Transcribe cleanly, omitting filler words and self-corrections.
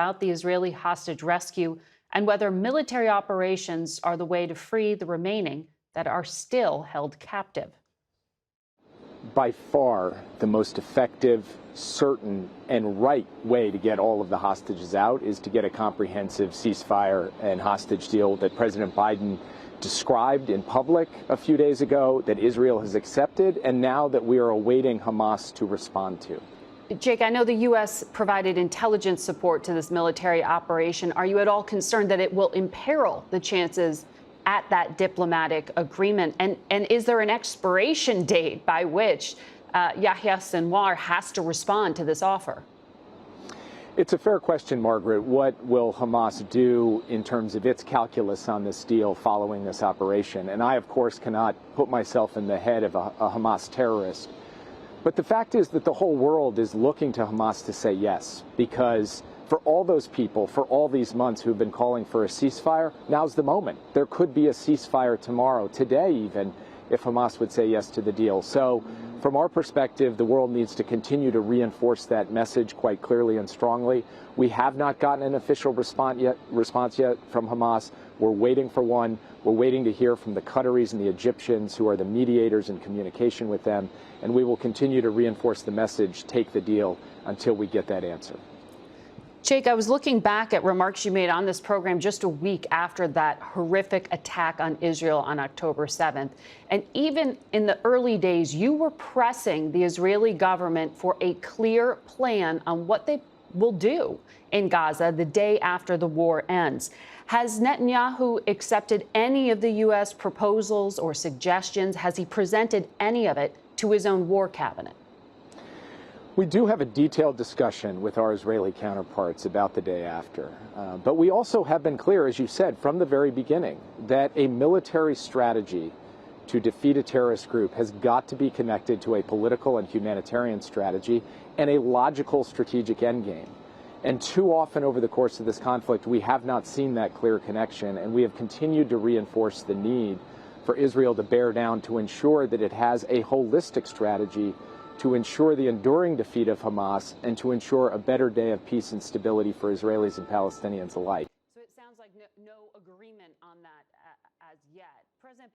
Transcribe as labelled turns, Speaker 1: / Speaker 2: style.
Speaker 1: about the Israeli hostage rescue and whether military operations are the way to free the remaining that are still held captive.
Speaker 2: By far, the most effective, certain, and right way to get all of the hostages out is to get a comprehensive ceasefire and hostage deal that President Biden described in public a few days ago, that Israel has accepted, and now that we are awaiting Hamas to respond to.
Speaker 1: Jake, I know the U.S. provided intelligence support to this military operation. Are you at all concerned that it will imperil the chances at that diplomatic agreement? And is there an expiration date by which Yahya Sinwar has to respond to this offer?
Speaker 2: It's a fair question, Margaret. What will Hamas do in terms of its calculus on this deal following this operation? And I, of course, cannot put myself in the head of a Hamas terrorist. But the fact is that the whole world is looking to Hamas to say yes, because for all those people, for all these months who've been calling for a ceasefire, now's the moment. There could be a ceasefire tomorrow, today even, if Hamas would say yes to the deal. So from our perspective, the world needs to continue to reinforce that message quite clearly and strongly. We have not gotten an official response yet from Hamas. We're waiting for one. We're waiting to hear from the Qataris and the Egyptians, who are the mediators in communication with them. And we will continue to reinforce the message, take the deal, until we get that answer.
Speaker 1: Jake, I was looking back at remarks you made on this program just a week after that horrific attack on Israel on October 7th. And even in the early days, you were pressing the Israeli government for a clear plan on what they will do in Gaza the day after the war ends. Has Netanyahu accepted any of the U.S. proposals or suggestions? Has he presented any of it to his own war cabinet?
Speaker 2: We do have a detailed discussion with our Israeli counterparts about the day after. But we also have been clear, as you said, from the very beginning, that a military strategy to defeat a terrorist group has got to be connected to a political and humanitarian strategy and a logical strategic endgame. And too often over the course of this conflict, we have not seen that clear connection, and we have continued to reinforce the need for Israel to bear down to ensure that it has a holistic strategy to ensure the enduring defeat of Hamas and to ensure a better day of peace and stability for Israelis and Palestinians alike.